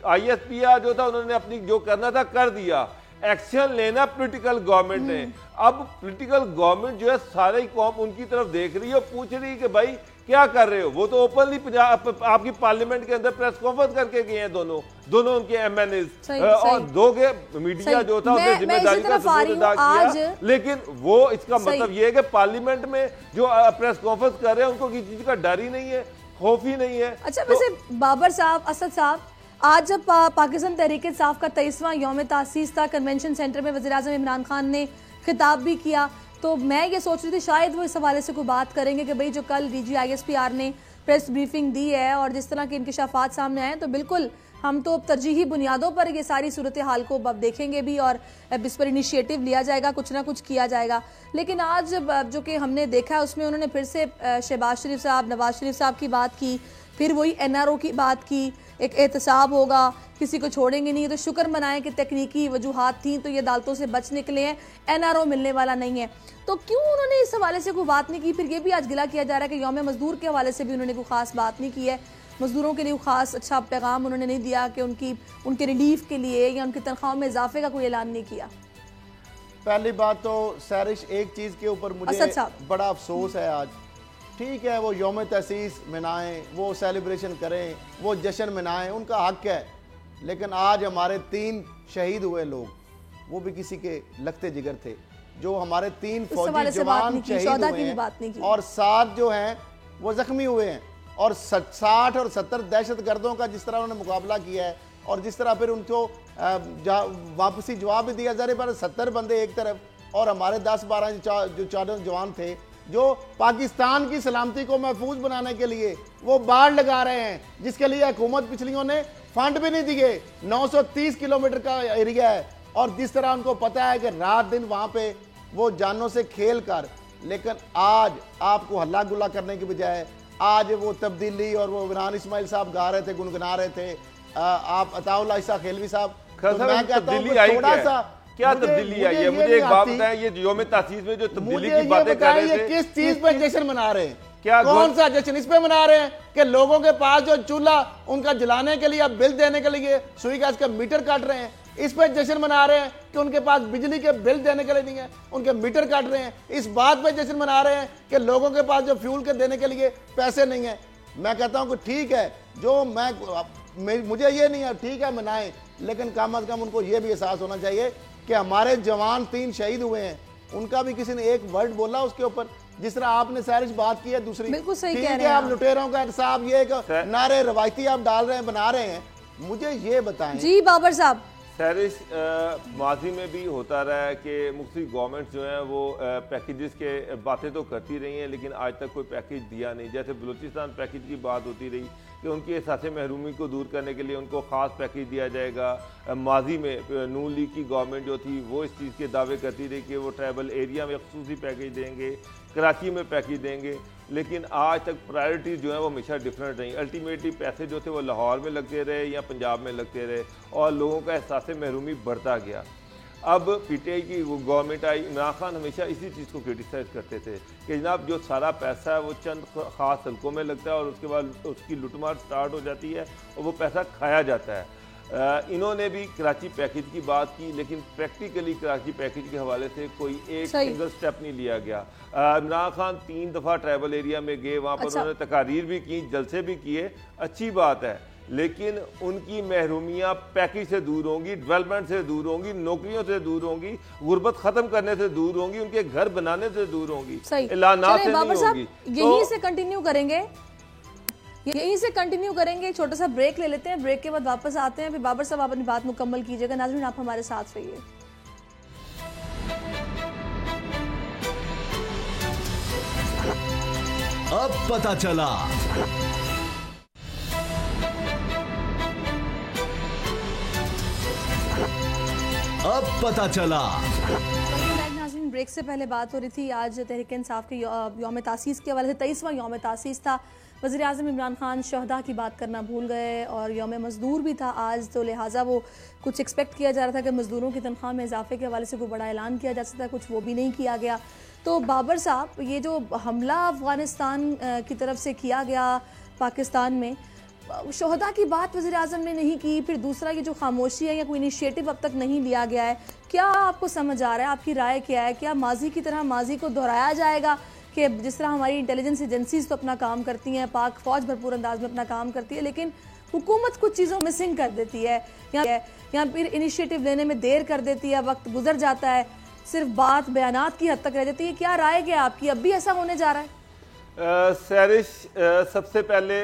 आईएसपीआर जो था उन्होंने अपनी जो करना था कर दिया, एक्शन लेना पॉलिटिकल गवर्नमेंट ने। अब पॉलिटिकल गवर्नमेंट जो है सारे कौम उनकी तरफ देख रही है और पूछ रही है कि भाई क्या कर रहे हो। वो तो ओपनली आपकी पार्लियामेंट के अंदर प्रेस कॉन्फ्रेंस करके गए हैं दोनों उनके एमएनए और दो के मीडिया जो था उसने जिम्मेदारी का सबूत अदा किया। लेकिन वो इसका मतलब ये है कि पार्लियामेंट में जो प्रेस कॉन्फ्रेंस कर रहे हैं उनको किसी चीज का डर ही नहीं है, खौफ ही नहीं है। अच्छा, वैसे बाबर साहब, असद साहब, आज जब पाकिस्तान तहरीक-ए-इंसाफ का 23वां यौम तासीस था, कन्वेंशन सेंटर में वज़ीर-ए-आज़म इमरान खान ने खिताब भी किया, तो मैं ये सोच रही थी शायद वो इस हवाले से कोई बात करेंगे कि भाई जो कल डीजी आईएसपीआर ने प्रेस ब्रीफिंग दी है और जिस तरह के इंकशाफात सामने आए, तो बिल्कुल हम तो तरजीही बुनियादों पर ये सारी सूरत हाल को अब देखेंगे भी और इस पर इनिशिएटिव लिया जाएगा, कुछ ना कुछ किया जाएगा। लेकिन आज जो कि हमने देखा है उसमें उन्होंने फिर से शहबाज शरीफ साहब, नवाज शरीफ साहब की बात की, फिर वही एनआरओ की बात की, एक एहतसाब होगा, किसी को छोड़ेंगे नहीं। तो शुक्र मनाएं कि तकनीकी वजूहात थी तो ये अदालतों से बच निकले हैं, एनआरओ मिलने वाला नहीं है। तो क्यों उन्होंने इस हवाले से कोई बात नहीं की? फिर ये भी आज गिला किया जा रहा है कि यौम मजदूर के हवाले से भी उन्होंने कोई खास बात नहीं की है, मजदूरों के लिए खास अच्छा पैगाम उन्होंने नहीं दिया कि उनके रिलीफ के लिए या उनकी तनख्वाहों में इजाफे का कोई ऐलान नहीं किया। पहली बात तो सैरिश, एक चीज़ के ऊपर मुझे बड़ा अफसोस है आज। ठीक है, वो यौम तसीस मनाएं, वो सेलिब्रेशन करें, वो जश्न मनाएं, उनका हक है। लेकिन आज हमारे 3 शहीद हुए लोग, वो भी किसी के लगते जिगर थे, जो हमारे 3 फौजी जवान शहीद हुए हैं और 7 जो हैं वो जख्मी हुए हैं, और 60 और 70 दहशतगर्दों का जिस तरह उन्होंने मुकाबला किया है और जिस तरह फिर उनको वापसी जवाब भी दिया जा रहा है। 70 बंदे एक तरफ और हमारे 10-12 जो 4 जवान थे जो पाकिस्तान की सलामती को महफूज बनाने के लिए वो बाढ़ लगा रहे हैं, जिसके लिए हुकूमत पिछलियों ने फंड भी नहीं दिए। 930 किलोमीटर का एरिया है और जिस तरह उनको पता है कि रात दिन वहाँ पे वो जानों से खेल कर, लेकिन आज आपको हल्ला गुल्ला करने की बजाय आज वो तब्दीली और वो इमरान इस्माइल साहब गा रहे थे, गुनगुना रहे थे। आप अताउल्लाह ईसा खेलवी साहब, तो मैं कहता हूँ थोड़ा सा क्या तब्दीली आई है? मुझे एक बात बताएं, ये यौम तासीस में जो तब्दीली की बातें कर रहे थे, किस चीज पे जश्न मना रहे हैं? क्या कौन सा जश्न इस पे मना रहे हैं कि लोगों के पास जो चूल्हा उनका जलाने के लिए, अब बिल देने के लिए सुई गैस का मीटर काट रहे हैं, इस पे जश्न मना रहे हैं कि उनके पास बिजली के बिल देने के लिए नहीं है, उनके मीटर काट रहे हैं। इस बात पे जश्न मना रहे हैं कि लोगों के पास जो फ्यूल के देने के लिए पैसे नहीं है। मैं कहता हूं कि ठीक है, जो मुझे ये नहीं है, ठीक है मनाएं, लेकिन कम अज कम उनको ये भी एहसास होना चाहिए कि हमारे जवान 3 शहीद हुए हैं, उनका भी किसी ने एक वर्ड बोला उसके ऊपर, जिस तरह आपने सैरिश बात की है। दूसरी, बिल्कुल सही ठीक कह रहे है, हैं आप लुटेरों का एहसाब ये नारे रवायती आप डाल रहे हैं, बना रहे हैं। मुझे ये बताएं जी बाबर साहब, सैरिश, माजी में भी होता रहा है कि मुख्तलिफ गवर्नमेंट जो हैं वो पैकेजेस के बातें तो करती रही हैं, लेकिन आज तक कोई पैकेज दिया नहीं। जैसे बलूचिस्तान पैकेज की बात होती रही कि उनके एहसास महरूमी को दूर करने के लिए उनको ख़ास पैकेज दिया जाएगा। माजी में नून लीग की गवर्नमेंट जो थी वो इस चीज़ के दावे करती रही कि वो ट्राइबल एरिया में खसूसी पैकेज देंगे, कराची में पैकेज देंगे, लेकिन आज तक प्रायोरिटी जो है वो हमेशा डिफरेंट रही। अल्टीमेटली पैसे जो थे वो लाहौर में लगते रहे या पंजाब में लगते रहे और लोगों का एहसास महरूमी बढ़ता गया। अब पीटीआई की गवर्नमेंट आई, इमरान खान हमेशा इसी चीज़ को क्रिटिसाइज़ करते थे कि जनाब जो सारा पैसा है वो चंद ख़ास हल्कों में लगता है और उसके बाद उसकी लुटमार स्टार्ट हो जाती है और वो पैसा खाया जाता है। इन्होंने भी कराची पैकेज की बात की, लेकिन प्रैक्टिकली कराची पैकेज के हवाले से कोई एक सिंगल स्टेप नहीं लिया गया। इमरान खान 3 दफ़ा ट्राइबल एरिया में गए, वहाँ पर उन्होंने तकारीर भी की, जलसे भी किए, अच्छी बात है, लेकिन उनकी महरूमियाँ पैकेज से दूर होंगी, डेवलपमेंट से दूर होंगी, नौकरियों से दूर होंगी, गुर्बत खत्म करने से दूर होंगी, उनके घर बनाने से दूर होंगी, ऐलानात से नहीं होंगी। यहीं से कंटिन्यू करेंगे, यहीं से कंटिन्यू करेंगे। एक छोटा सा ब्रेक ले लेते हैं, ब्रेक के बाद वापस आते हैं। फिर बाबर साहब आप अपनी बात मुकम्मल कीजिएगा। नाज़रीन आप हमारे साथ रहिए। अब पता चला। अब पता चला। नाज़रीन ब्रेक से पहले बात हो रही थी, आज तहरीक इंसाफ के यौम तासीस के हवाले से 23वां यौम तासीस था। वज़ीर आज़म इमरान खान शहदा की बात करना भूल गए और यौम मज़दूर भी था आज, तो लिहाजा वो कुछ एक्सपेक्ट किया जा रहा था कि मज़दूरों की तनख्वाह में इजाफे के हवाले से कोई बड़ा ऐलान किया जा सकता है, कुछ वो भी नहीं किया गया। तो बाबर साहब, ये जो हमला अफ़गानिस्तान की तरफ से किया गया पाकिस्तान में, शहदा की बात वज़ीर आज़म ने नहीं की, फिर दूसरा ये जो खामोशी है या कोई इनिशिएटिव अब तक नहीं लिया गया है, क्या आपको समझ आ रहा है, आपकी राय क्या है? क्या माजी की तरह माजी को दोहराया जाएगा कि जिस तरह हमारी इंटेलिजेंस एजेंसीज तो अपना काम करती हैं, पाक फ़ौज भरपूर अंदाज में अपना काम करती है, लेकिन हुकूमत कुछ चीज़ों मिसिंग कर देती है या फिर इनिशिएटिव लेने में देर कर देती है, वक्त गुजर जाता है, सिर्फ बात बयानात की हद तक रह जाती है? क्या राय क्या आपकी, अब भी ऐसा होने जा रहा है? सैरिश, सबसे पहले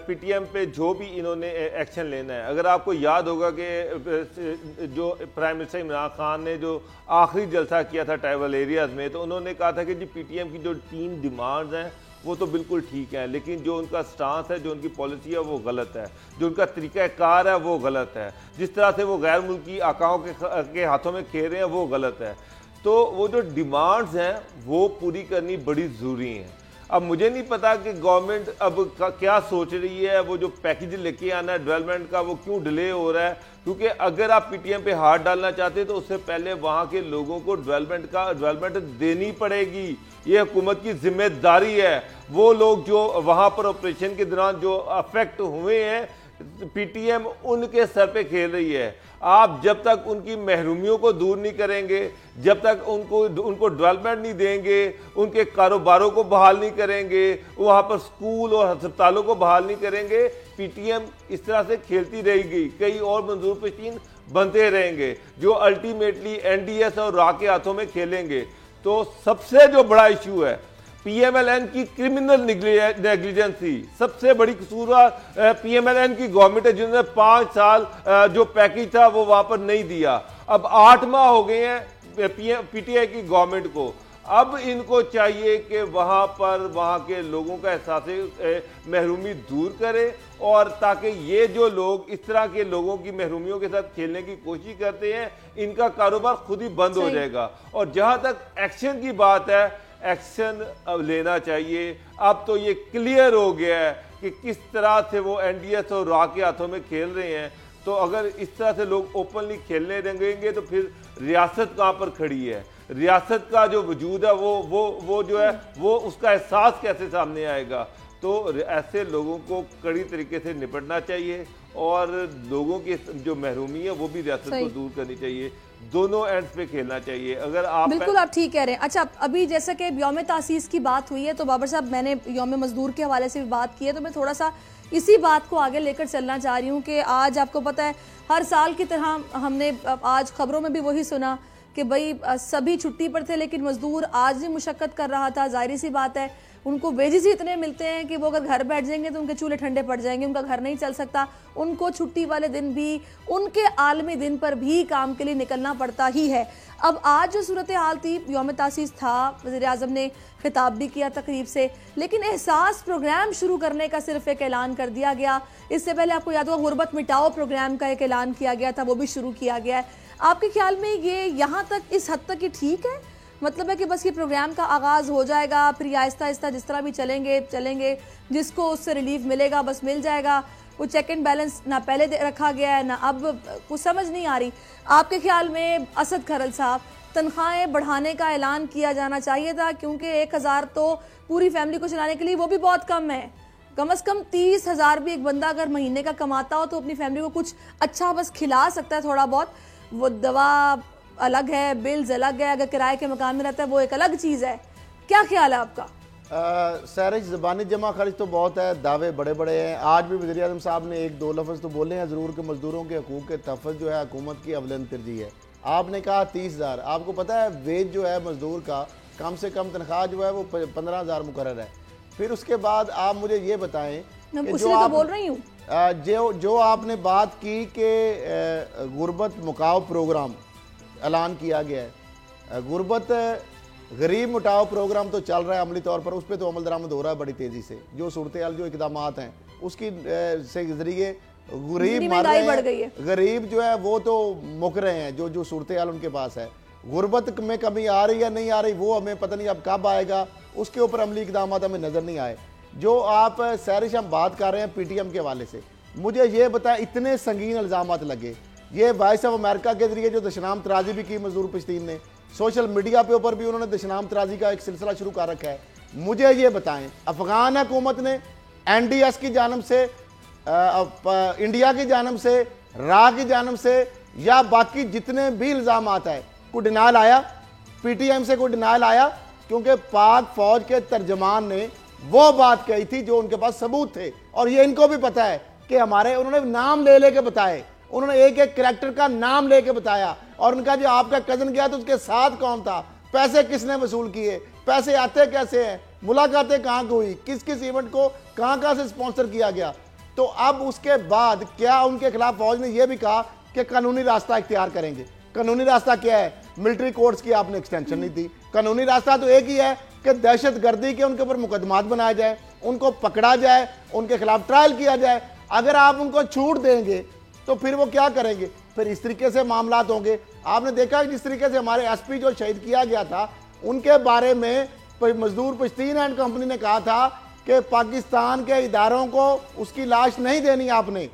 पीटीएम पे जो भी इन्होंने एक्शन लेना है, अगर आपको याद होगा कि जो प्राइम मिनिस्टर इमरान खान ने जो आखिरी जलसा किया था ट्राइबल एरियाज़ में, तो उन्होंने कहा था कि जी पीटीएम की जो 3 डिमांड्स हैं वो तो बिल्कुल ठीक है, लेकिन जो उनका स्टांस है, जो उनकी पॉलिसी है वो गलत है, जो उनका तरीक़ाकार है वो गलत है, जिस तरह से वो गैर मुल्की आकाओं के हाथों में खेल रहे हैं वो गलत है। तो वो जो डिमांड्स हैं वो पूरी करनी बड़ी ज़रूरी हैं। अब मुझे नहीं पता कि गवर्नमेंट अब क्या सोच रही है, वो जो पैकेज लेके आना है डेवलपमेंट का वो क्यों डिले हो रहा है, क्योंकि अगर आप पीटीएम पे हाथ डालना चाहते हैं तो उससे पहले वहाँ के लोगों को डेवलपमेंट देनी पड़ेगी, ये हुकूमत की जिम्मेदारी है। वो लोग जो वहाँ पर ऑपरेशन के दौरान जो अफेक्ट हुए हैं, पीटीएम उनके सर पे खेल रही है। आप जब तक उनकी महरूमियों को दूर नहीं करेंगे, जब तक उनको डेवलपमेंट नहीं देंगे, उनके कारोबारों को बहाल नहीं करेंगे, वहाँ पर स्कूल और अस्पतालों को बहाल नहीं करेंगे, पीटीएम इस तरह से खेलती रहेगी, कई और मंजूर पेशीन बनते रहेंगे जो अल्टीमेटली एनडीएस और रा के हाथों में खेलेंगे। तो सबसे जो बड़ा इशू है पीएमएलएन की क्रिमिनल नेग्लिजेंसी, सबसे बड़ी कसूरवार पीएमएलएन की गवर्नमेंट है जिन्होंने 5 साल जो पैकेज था वो वहां पर नहीं दिया। अब 8 माह हो गए हैं पीटीआई की गवर्नमेंट को। अब इनको चाहिए कि वहां के लोगों का एहसास महरूमी दूर करे, और ताकि ये जो लोग इस तरह के लोगों की महरूमियों के साथ खेलने की कोशिश करते हैं, इनका कारोबार खुद ही बंद हो जाएगा। और जहां तक एक्शन की बात है, एक्शन अब लेना चाहिए। अब तो ये क्लियर हो गया है कि किस तरह से वो एनडीएस और रा के हाथों में खेल रहे हैं। तो अगर इस तरह से लोग ओपनली खेलने लगेंगे तो फिर रियासत कहाँ पर खड़ी है, रियासत का जो वजूद है वो जो है वो उसका एहसास कैसे सामने आएगा। तो ऐसे लोगों को कड़ी तरीके से निपटना चाहिए और लोगों की जो महरूमी है वो भी रियासत को दूर करनी चाहिए। दोनों एंड्स पे खेलना चाहिए। अगर आप बिल्कुल आप ठीक कह रहे हैं। अच्छा, अभी जैसा कि यौम तासीस की बात हुई है तो बाबर साहब, मैंने यौम मजदूर के हवाले से भी बात की है, तो मैं थोड़ा सा इसी बात को आगे लेकर चलना चाह रही हूँ कि आज आपको पता है हर साल की तरह हमने आज खबरों में भी वही सुना कि भाई सभी छुट्टी पर थे लेकिन मजदूर आज भी मुशक्कत कर रहा था। जाहिर सी बात है, उनको वेजेस ही इतने मिलते हैं कि वो अगर घर बैठ जाएंगे तो उनके चूल्हे ठंडे पड़ जाएंगे, उनका घर नहीं चल सकता। उनको छुट्टी वाले दिन भी, उनके आलमी दिन पर भी काम के लिए निकलना पड़ता ही है। अब आज जो सूरत हाल थी, यौम तासीस था, वज़ीर आज़म ने खिताब भी किया तकरीब से, लेकिन एहसास प्रोग्राम शुरू करने का सिर्फ एक ऐलान कर दिया गया। इससे पहले आपको याद होगा गुर्बत मिटाओ प्रोग्राम का एक ऐलान किया गया था, वो भी शुरू किया गया है। आपके ख्याल में ये यहाँ तक इस हद तक ये ठीक है? मतलब है कि बस ये प्रोग्राम का आगाज़ हो जाएगा, फिर आहिस्ता आहिस्ता जिस तरह भी चलेंगे, जिसको उससे रिलीफ मिलेगा बस मिल जाएगा। वो चेक एंड बैलेंस ना पहले रखा गया है ना अब, कुछ समझ नहीं आ रही। आपके ख्याल में असद खरल साहब, तनख्वाहें बढ़ाने का ऐलान किया जाना चाहिए था, क्योंकि 1000 तो पूरी फैमिली को चलाने के लिए वो भी बहुत कम है। कम से कम 30,000 भी एक बंदा अगर महीने का कमाता हो तो अपनी फैमिली को कुछ अच्छा बस खिला सकता है थोड़ा बहुत। वो दवा अलग है, बिल्स अलग है, अगर किराए के मकान में रहता है वो एक अलग चीज़ है। क्या ख्याल है आपका? सहरिश ज़बानी जमा खर्च तो बहुत है, दावे बड़े बड़े हैं। आज भी वज़ीर आज़म साहब ने एक दो लफ्ज़ तो बोले हैं ज़रूर कि मज़दूरों के हकूक़ के तहफ़्फ़ुज़ जो है हुकूमत की अवलन तरजीह है। आपने कहा 30,000, आपको पता है वेज जो है मज़दूर का कम से कम तनख्वाह जो है वो 15,000 मुकर्रर है। फिर उसके बाद आप मुझे ये बताएं कि जो आपने बात की कि गुर्बत मुकाव प्रोग्राम ऐलान किया गया है, गुर्बत गरीब मुटाव प्रोग्राम तो चल रहा है अमली तौर पर, उस पर तो अमल दरामद हो रहा है बड़ी तेज़ी से। जो सूरत हाल जो इकदाम हैं उसकी से ज़रिए गरीब मर रहे हैं, गरीब जो है वो तो मुक रहे हैं। जो सूरत हाल उनके पास है, गुर्बत में कमी आ रही है नहीं आ रही वो हमें पता नहीं अब कब आएगा, उसके ऊपर अमली इकदाम हमें नज़र नहीं आए। जो आप सहरिश हम बात कर रहे हैं PTM के हवाले से, मुझे ये बताएं इतने संगीन इल्ज़ाम लगे। ये वॉइस ऑफ अमेरिका के जरिए जो दशनाम तराजी भी की मजदूर पश्तीन ने, सोशल मीडिया पे ऊपर भी उन्होंने दशनाम तराजी का एक सिलसिला शुरू कर रखा है। मुझे ये बताएं अफगान हुकूमत ने NDS की जानब से, इंडिया की जानब से, रा की जानब से या बाकी जितने भी इल्ज़ाम है, कोई डिनाइल आया PTM से? कोई डिनाइल आया? क्योंकि पाक फौज के तर्जमान ने वो बात कही थी जो उनके पास सबूत थे, और ये इनको भी पता है कि हमारे, उन्होंने नाम ले लेके बताए, उन्होंने एक एक कैरेक्टर का नाम लेके बताया, और उनका जो आपका कजन गया तो उसके साथ कौन था, पैसे किसने वसूल किए, पैसे आते कैसे हैं, मुलाकातें कहाँ को हुई, किस किस इवेंट को कहाँ से स्पॉन्सर किया गया। तो अब उसके बाद क्या उनके खिलाफ फौज ने यह भी कहा कि कानूनी रास्ता इख्तियार करेंगे। कानूनी रास्ता क्या है? मिलिट्री कोर्ट्स की आपने एक्सटेंशन नहीं दी। कानूनी रास्ता तो एक ही है कि दहशत गर्दी के उनके ऊपर मुकदमात बनाया जाए, उनको पकड़ा जाए, उनके खिलाफ ट्रायल किया जाए। अगर आप उनको छूट देंगे तो फिर वो क्या करेंगे? फिर इस तरीके से मामलात होंगे। आपने देखा जिस तरीके से हमारे SP जो शहीद किया गया था उनके बारे में मजदूर पश्तीन एंड कंपनी ने कहा था कि पाकिस्तान के इदारों को उसकी लाश नहीं देनी आपने।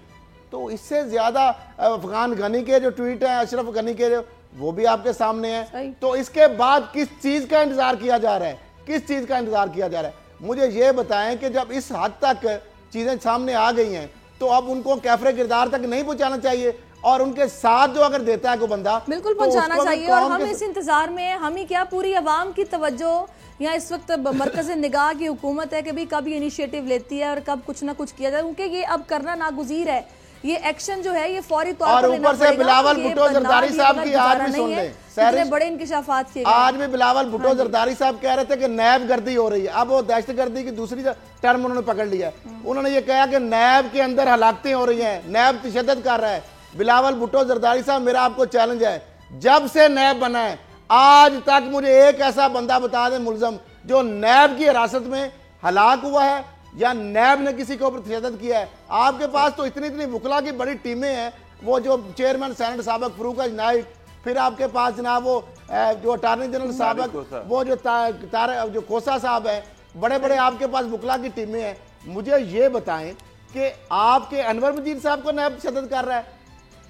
तो इससे ज्यादा अफगान गनी के जो ट्वीट है, अशरफ गनी के, वो भी आपके सामने है। तो इसके बाद किस चीज का इंतजार किया जा रहा है? किस चीज का इंतजार किया जा रहा है? मुझे ये बताएं कि जब इस हद तक चीजें सामने आ गई हैं तो अब उनको कैफरे किरदार तक नहीं पहुंचाना चाहिए, और उनके साथ जो अगर देता है कोई बंदा बिल्कुल पहुंचाना चाहिए। और हम इस इंतजार में हैं, हम ही क्या पूरी अवाम की तवज्जो यहाँ इस वक्त मरकज़ निगाह की हुकूमत है कि भाई कब ये इनिशिएटिव लेती है और कब कुछ ना कुछ किया जाए, क्योंकि ये अब करना नागुज़ीर है। ये एक्शन जो है ये फौरी तौर पर लेना पड़ेगा। बिलावल भुट्टो जरदारी साहब की आज भी सुन लें, बड़े इंकिशाफात किए आज भी बिलावल भुट्टो जरदारी साहब कह रहे थे कि नैब गर्दी हो रही है। अब वो दहशत गर्दी की दूसरी टर्म उन्होंने पकड़ लिया है। उन्होंने ये कहा कि नैब के अंदर हलाकतें हो रही हैं, नैब तशद्दुद कर रहा है। बिलावल भुट्टो जरदारी साहब, मेरा आपको चैलेंज है, जब से नैब बना है आज तक मुझे एक ऐसा बंदा बता दें मुलजम जो नैब की हिरासत में हलाक हुआ है या नैब ने किसी के ऊपर तशद्दुद किया है। आपके पास तो इतनी इतनी वकला की बड़ी टीमें हैं, वो जो चेयरमैन सेनेट साहब फरूक नाइक, फिर आपके पास जनाब वो जो अटार्नी जनरल साहब, वो जो खोसा साहब है, बड़े बड़े आपके पास वकला की टीमें हैं। मुझे ये बताएं कि आपके अनवर मजीद साहब को नैब तशद्दुद कर रहा है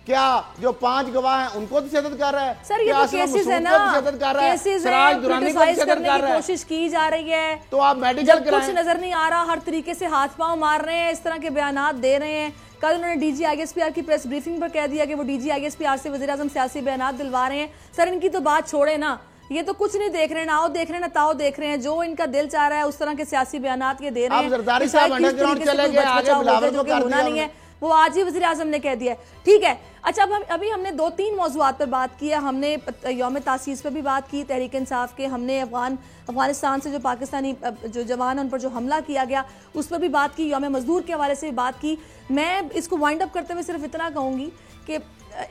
क्या? जो 5 गवाह हैं उनको तशद्दुद कर रहा है? सर ये तो केसेस है ना, केसेस है, क्रिटिसाइज करने की कोशिश की जा रही है। तो आप मेडिकल कुछ नजर नहीं आ रहा, हर तरीके से हाथ पांव मार रहे हैं, इस तरह के बयानात दे रहे हैं। कल उन्होंने DG ISPR की प्रेस ब्रीफिंग पर कह दिया कि वो DG ISPR से वज़ीर आज़म सियासी बयानात दिलवा रहे हैं। सर इनकी तो बात छोड़े ना, ये तो कुछ नहीं देख रहे हैं, ना आओ देख रहे हैं ना ताओ देख रहे हैं, जो इनका दिल चाह रहा है उस तरह के सियासी बयानात ये दे रहे हैं। होना नहीं है, वो आज ही वज़ीर आज़म ने कह दिया। ठीक है, अच्छा अब अभी हमने 2-3 मौज़ूआत पर बात किया। हमने यौम तासीस पर भी बात की तहरीक इंसाफ के, हमने अफगानिस्तान से जो पाकिस्तानी जो जवान उन पर जो हमला किया गया उस पर भी बात की, यौम मजदूर के हवाले से भी बात की। मैं इसको वाइंड अप करते हुए सिर्फ इतना कहूँगी कि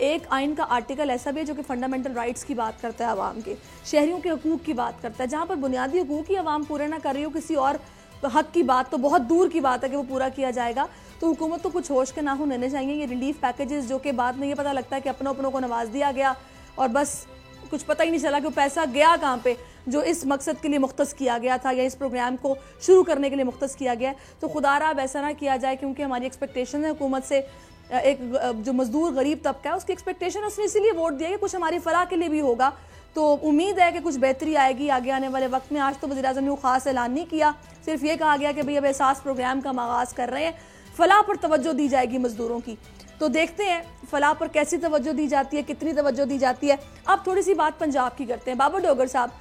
एक आइन का आर्टिकल ऐसा भी है जो कि फंडामेंटल राइट्स की बात करता है, आवाम के शहरियों के हकूक़ की बात करता है। जहाँ पर बुनियादी हकूक़ ही आवाम पूरे ना कर रही हो, किसी और हक की बात तो बहुत दूर की बात है कि वो पूरा किया जाएगा। तो हुकूमत को कुछ होश के नाखून लेने चाहिए। ये रिलीफ पैकेजेस जो कि बाद में ये पता लगता है कि अपनों को नवाज दिया गया और बस कुछ पता ही नहीं चला कि वो पैसा गया कहाँ पे, जो इस मकसद के लिए मुख्तस किया गया था या इस प्रोग्राम को शुरू करने के लिए मुख्तस किया गया। तो खुदारा अब ऐसा ना किया जाए, क्योंकि हमारी एक्सपेक्टेशन है हुकूमत से। एक जो मजदूर गरीब तबका है उसकी एक्सपेक्टेशन, उसने इसीलिए वोट दिया कि कुछ हमारी फलाह के लिए भी होगा। तो उम्मीद है कि कुछ बेहतरी आएगी आगे आने वाले वक्त में। आज तो वज़ीर आज़म ने खास ऐलान नहीं किया, सिर्फ ये कहा गया कि भाई अब एहसास प्रोग्राम का आगाज़ कर रहे हैं, फलाह पर तवज्जो दी जाएगी मजदूरों की। तो देखते हैं फलाह पर कैसी तवज्जो दी जाती है, कितनी तवज्जो दी जाती है। अब थोड़ी सी बात पंजाब की करते हैं। बाबर डोगर साहब,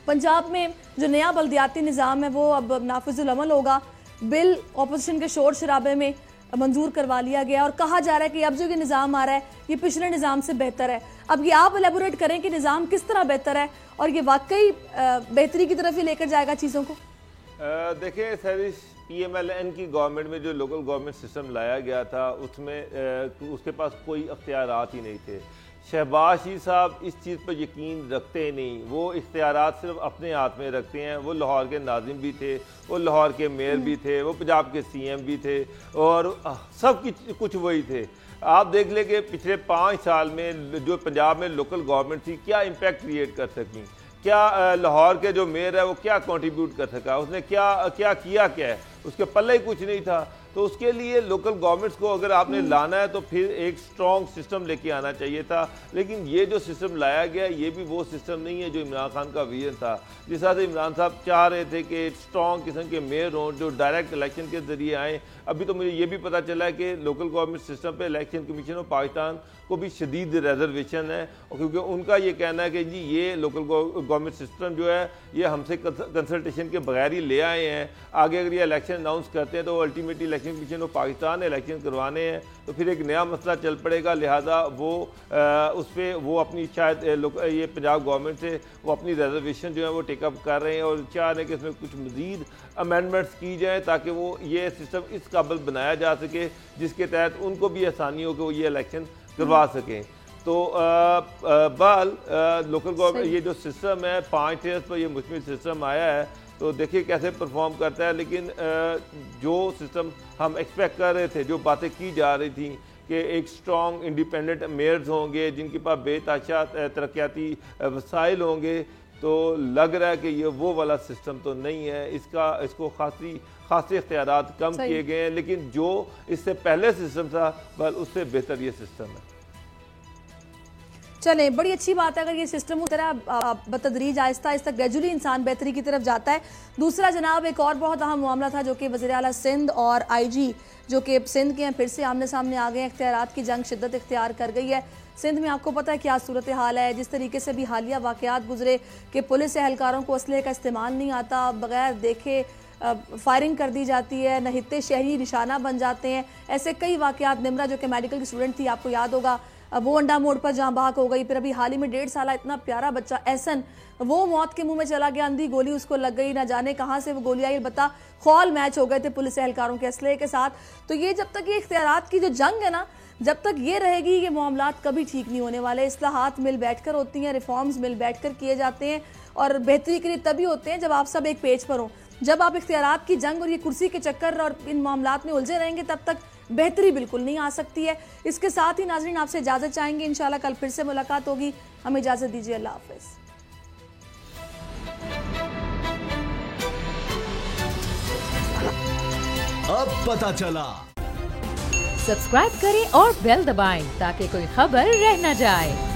पंजाब में जो नया बल्दियाती निज़ाम है वो अब नाफिजुल अमल होगा। बिल अपोजिशन के शोर शराबे में मंजूर करवा लिया गया और कहा जा रहा है कि अब जो ये निज़ाम आ रहा है ये पिछले निज़ाम से बेहतर है। अब ये आप एलेबोरेट करें कि निज़ाम किस तरह बेहतर है और ये वाकई बेहतरी की तरफ ही लेकर जाएगा चीज़ों को। देखिए सरिश, PMLN की गवर्नमेंट में जो लोकल गवर्नमेंट सिस्टम लाया गया था उसमें उसके पास कोई अख्तियारात ही नहीं थे। शहबाज शीख साहब इस चीज़ पर यकीन रखते नहीं, वो इख्तियारात सिर्फ अपने हाथ में रखते हैं। वो लाहौर के नाजिम भी थे, वो लाहौर के मेयर भी थे, वो पंजाब के CM भी थे और सब कुछ वही थे। आप देख लें कि पिछले 5 साल में जो पंजाब में लोकल गवर्नमेंट थी क्या इम्पैक्ट क्रिएट कर सकी, क्या लाहौर के जो मेयर है वो क्या कंट्रीब्यूट कर सका, उसने क्या किया है, उसके पल्ले ही कुछ नहीं था। तो उसके लिए लोकल गवर्नमेंट्स को अगर आपने लाना है तो फिर एक स्ट्रॉन्ग सिस्टम लेके आना चाहिए था। लेकिन ये जो सिस्टम लाया गया ये भी वो सिस्टम नहीं है जो इमरान खान का विजन था। जिस तरह से इमरान साहब चाह रहे थे कि स्ट्रॉन्ग किस्म के मेयर हों जो डायरेक्ट इलेक्शन के जरिए आएँ। अभी तो मुझे ये भी पता चला है कि लोकल गवर्नमेंट सिस्टम पे इलेक्शन कमीशन ऑफ पाकिस्तान को भी शदीद रिजर्वेशन है, क्योंकि उनका ये कहना है कि जी ये लोकल गवर्नमेंट सिस्टम जो है ये हमसे कंसल्टेशन के बगैर ही ले आए हैं। आगे अगर ये इलेक्शन अनाउंस करते हैं तो ultimately election commission of Pakistan ने इलेक्शन करवाने हैं, तो फिर एक नया मसला चल पड़ेगा। लिहाजा वो उस पर वो अपनी शायद ये पंजाब गवर्नमेंट से वो अपनी रिजर्वेशन जो है वो टेकअप कर रहे हैं और चाह रहे हैं कि इसमें कुछ मज़ीद अमेंडमेंट्स की जाए ताकि वो ये सिस्टम इस काबिल बनाया जा सके जिसके तहत उनको भी आसानी हो कि वो ये इलेक्शन करवा सकें। तो लोकल गवर्नमेंट ये जो सिस्टम है 5 ईयर्स पर ये मुश्किल सिस्टम आया है, तो देखिए कैसे परफॉर्म करता है। लेकिन जो सिस्टम हम एक्सपेक्ट कर रहे थे, जो बातें की जा रही थी कि एक स्ट्रॉन्ग इंडिपेंडेंट मेयर्स होंगे जिनके पास बेताशा तरक्याती वसाइल होंगे, तो लग रहा है कि ये वो वाला सिस्टम तो नहीं है। इसको खासी इख्तियारात कम किए गए हैं, लेकिन जो इससे पहले सिस्टम था बल उससे बेहतर ये सिस्टम है। चले, बड़ी अच्छी बात है अगर ये सिस्टम उस तरह बतदरीज आहिस्ता आहिस्ता ग्रेजुअली इंसान बेहतरी की तरफ जाता है। दूसरा जनाब एक और बहुत अहम मामला था जो कि वज़ीर आला सिंध और IG जो कि सिंध के हैं फिर से आमने सामने आ गए। इख्तियारात की जंग शिद्दत इख्तियार कर गई है। सिंध में आपको पता है क्या सूरत हाल है, जिस तरीके से भी हालिया वाक़यात गुजरे कि पुलिस एहलकारों को असलहे का इस्तेमाल नहीं आता, बगैर देखे फायरिंग कर दी जाती है, नहित्ते शहरी निशाना बन जाते हैं। ऐसे कई वाक़यात। निमरा जो कि मेडिकल की स्टूडेंट थी, आपको याद होगा, वो अंडा मोड़ पर जहाँ बहक हो गई। फिर अभी हाल ही में 1.5 साल इतना प्यारा बच्चा एहसन, वो मौत के मुंह में चला गया, अंधी गोली उसको लग गई, ना जाने कहाँ से वो गोली आई। बता खौल मैच हो गए थे पुलिस एहलकारों के असलहे के साथ। तो ये जब तक ये इख्तियारात की जो जंग है ना, जब तक ये रहेगी ये मामलात कभी ठीक नहीं होने वाले। इस्लाहात मिल बैठकर होती हैं, रिफॉर्म्स मिल बैठकर किए जाते हैं और बेहतरी के लिए तभी होते हैं जब आप सब एक पेज पर हो। जब आप इख्तियारात की जंग और ये कुर्सी के चक्कर और इन मामलात में उलझे रहेंगे तब तक बेहतरी बिल्कुल नहीं आ सकती है। इसके साथ ही नाज़रीन आपसे इजाज़त चाहेंगे, इंशाल्लाह कल फिर से मुलाकात होगी। हमें इजाज़त दीजिए, अल्लाह हाफ़िज़। अब पता चला। सब्सक्राइब करें और बेल दबाएं ताकि कोई खबर रह न जाए।